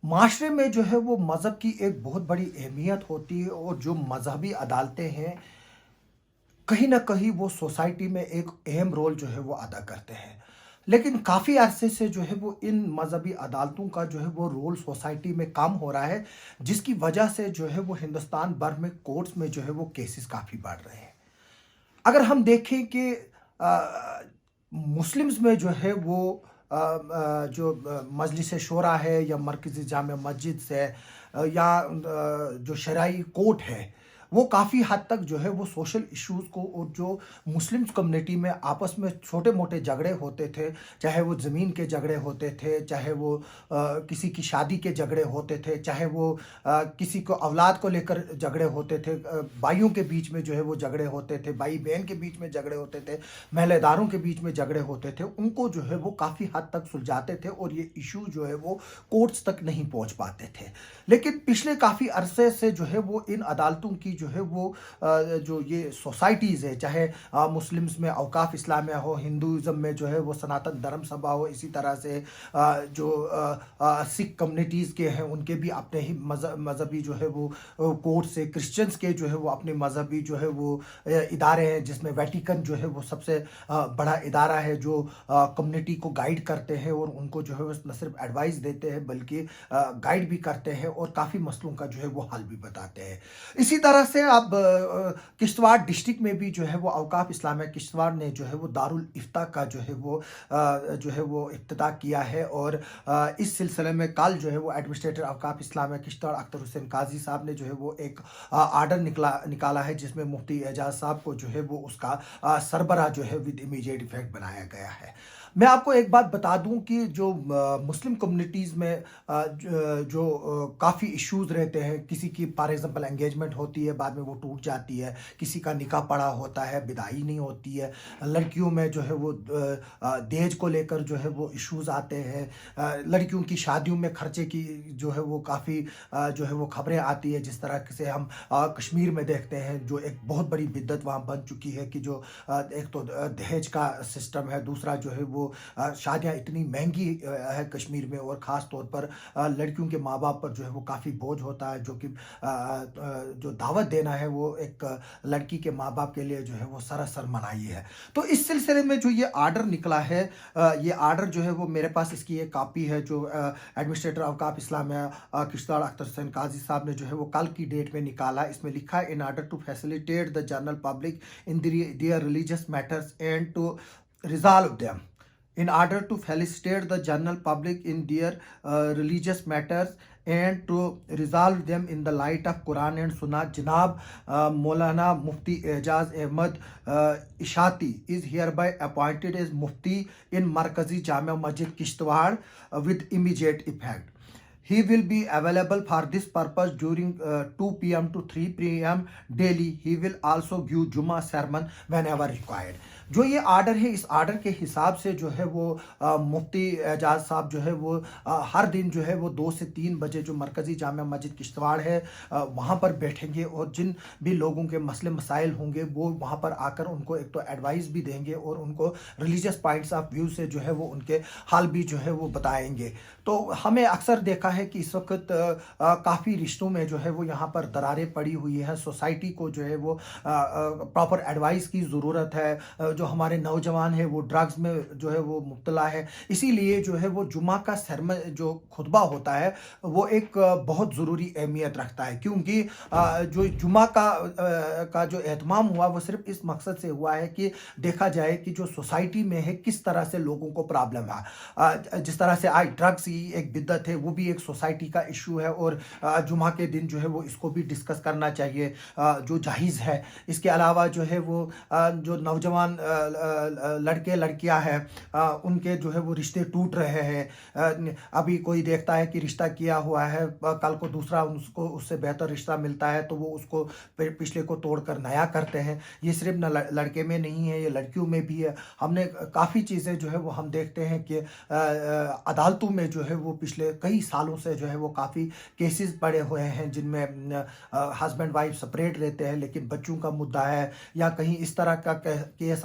معاشرے میں جو ہے وہ مذہب کی ایک بہت بڑی اہمیت ہوتی ہے، اور جو مذہبی عدالتیں ہیں کہیں نہ کہیں وہ سوسائٹی میں ایک اہم رول جو ہے وہ ادا کرتے ہیں۔ لیکن کافی عرصے سے جو ہے وہ ان مذہبی عدالتوں کا جو ہے وہ رول سوسائٹی میں کم ہو رہا ہے، جس کی وجہ سے جو ہے وہ ہندوستان بھر میں کورٹس میں جو ہے وہ کیسز کافی بڑھ رہے ہیں۔ اگر ہم دیکھیں کہ آ، مسلمز میں جو ہے وہ جو مجلس شورا ہے یا مرکزی جامع مسجد سے یا جو شرعی کورٹ ہے، وہ کافی حد تک جو ہے وہ سوشل ایشوز کو، اور جو مسلم کمیونٹی میں آپس میں چھوٹے موٹے جھگڑے ہوتے تھے، چاہے وہ زمین کے جھگڑے ہوتے تھے، چاہے وہ کسی کی شادی کے جھگڑے ہوتے تھے، چاہے وہ کسی کو اولاد کو لے کر جھگڑے ہوتے تھے، بھائیوں کے بیچ میں جو ہے وہ جھگڑے ہوتے تھے، بھائی بہن کے بیچ میں جھگڑے ہوتے تھے، محلے داروں کے بیچ میں جھگڑے ہوتے تھے، ان کو جو ہے وہ کافی حد تک سلجھاتے تھے، اور یہ ایشو جو ہے وہ کورٹس تک نہیں پہنچ پاتے تھے۔ لیکن پچھلے کافی عرصے سے جو ہے وہ ان عدالتوں کی جو ہے وہ جو یہ سوسائٹیز ہے، چاہے مسلمز میں اوقاف اسلامیہ ہو، ہندوازم میں جو ہے وہ سناتن دھرم سبھا ہو، اسی طرح سے جو سکھ کمیونٹیز کے ہیں ان کے بھی اپنے ہی مذہبی جو ہے وہ کورٹ سے، کرسچنز کے جو ہے وہ اپنے مذہبی جو ہے وہ ادارے ہیں، جس میں ویٹیکن جو ہے وہ سب سے بڑا ادارہ ہے جو کمیونٹی کو گائیڈ کرتے ہیں، اور ان کو جو ہے وہ نہ صرف ایڈوائز دیتے ہیں بلکہ گائیڈ بھی کرتے ہیں، اور کافی مسئلوں کا جو ہے وہ حل بھی بتاتے ہیں۔ اسی طرح سے اب کشتواڑ ڈسٹرکٹ میں بھی جو ہے وہ اوقاف اسلامیہ کشتواڑ نے جو ہے وہ دارالافتاء کا جو ہے وہ افتتاح کیا ہے، اور اس سلسلے میں کل جو ہے وہ ایڈمنسٹریٹر اوقاف اسلامیہ کشتواڑ اختر حسین قاضی صاحب نے جو ہے وہ ایک آرڈر نکالا ہے، جس میں مفتی اعجاز صاحب کو جو ہے وہ اس کا سربراہ جو ہے ود امیجیٹ افیکٹ بنایا گیا ہے۔ میں آپ کو ایک بات بتا دوں کہ جو مسلم کمیونٹیز میں جو کافی ایشوز رہتے ہیں، کسی کی فار ایگزامپل انگیجمنٹ ہوتی ہے، بعد میں وہ ٹوٹ جاتی ہے، کسی کا نکاح پڑا ہوتا ہے، بدائی نہیں ہوتی ہے، لڑکیوں میں جو ہے وہ دہیج کو لے کر جو ہے وہ ایشوز آتے ہیں، لڑکیوں کی شادیوں میں خرچے کی جو ہے وہ کافی جو ہے وہ خبریں آتی ہے، جس طرح سے ہم کشمیر میں دیکھتے ہیں، جو ایک بہت بڑی بدعت وہاں بن چکی ہے کہ جو ایک تو دہیج کا سسٹم ہے، دوسرا جو ہے وہ شادیاں اتنی مہنگی ہے کشمیر میں، اور خاص طور پر لڑکیوں کے ماں باپ پر جو ہے وہ کافی بوجھ ہوتا ہے، جو کہ جو دعوت دینا ہے وہ ایک لڑکی کے ماں باپ کے لیے جو ہے وہ سراسر منائی ہے۔ تو اس سلسلے میں جو یہ آرڈر نکلا ہے، یہ آرڈر جو ہے وہ میرے پاس اس کی ایک کاپی ہے، جو ایڈمنسٹریٹر اوقاف اسلامیہ کشتواڑ اختر حسین قاضی صاحب نے جو ہے وہ کل کی ڈیٹ میں نکالا۔ اس میں لکھا ہے: in order to facilitate the general public in their religious matters and to resolve them. In order to felicitate the general public in their religious matters and to resolve them in the light of Quran and Sunnah, Janab Maulana Mufti Ejaz Ahmed Ishati is hereby appointed as Mufti in Markazi Jamia Masjid Kishtwar with immediate effect. He will be available for this purpose during 2 p.m. to 3 p.m. daily. He will also give Juma sermon whenever required. جو یہ order ہے، اس order کے حساب سے جو ہے وہ مفتی اعجاز صاحب جو ہے وہ ہر دن جو ہے وہ 2 سے 3 بجے جو مرکزی جامع مسجد کشتواڑ ہے وہاں پر بیٹھیں گے، اور جن بھی لوگوں کے مسئلے مسائل ہوں گے وہ وہاں پر آ کر ان کو ایک تو ایڈوائز بھی دیں گے، اور ان کو ریلیجیس پوائنٹس آف ویو سے جو ہے وہ ان کے حال بھی جو ہے وہ بتائیں گے۔ تو ہمیں اکثر دیکھا ہے کہ اس وقت کافی رشتوں میں جو ہے وہ یہاں پر دراریں پڑی ہوئی ہیں، سوسائٹی کو جو ہے وہ پراپر ایڈوائز کی ضرورت ہے، جو ہمارے نوجوان ہیں وہ ڈرگز میں جو ہے وہ مبتلا ہے، اسی لیے جو ہے وہ جمعہ کا سرمن جو خطبہ ہوتا ہے وہ ایک بہت ضروری اہمیت رکھتا ہے، کیونکہ جو جمعہ کا جو اہتمام ہوا وہ صرف اس مقصد سے ہوا ہے کہ دیکھا جائے کہ جو سوسائٹی میں ہے کس طرح سے لوگوں کو پرابلم ہے، جس طرح سے آج ڈرگز کی ایک بدعت ہے وہ بھی ایک سوسائٹی کا ایشو ہے، اور جمعہ کے دن جو ہے وہ اس کو بھی ڈسکس کرنا چاہیے جو جائز ہے۔ اس کے علاوہ جو ہے وہ جو نوجوان لڑکے لڑکیاں ہیں ان کے جو ہے وہ رشتے ٹوٹ رہے ہیں، ابھی کوئی دیکھتا ہے کہ رشتہ کیا ہوا ہے، کل کو دوسرا اس سے بہتر رشتہ ملتا ہے تو وہ اس کو پچھلے کو توڑ کر نیا کرتے ہیں۔ یہ صرف نہ لڑکے میں نہیں ہے، یہ لڑکیوں میں بھی ہے۔ ہم نے کافی چیزیں جو ہے وہ ہم دیکھتے ہیں کہ عدالتوں میں جو ہے وہ پچھلے کئی سالوں سے جو ہے وہ کافی کیسز پڑے ہوئے ہیں، جن میں ہسبینڈ وائف سپریٹ رہتے ہیں لیکن بچوں کا مدعا ہے، یا کہیں اس طرح کا کیس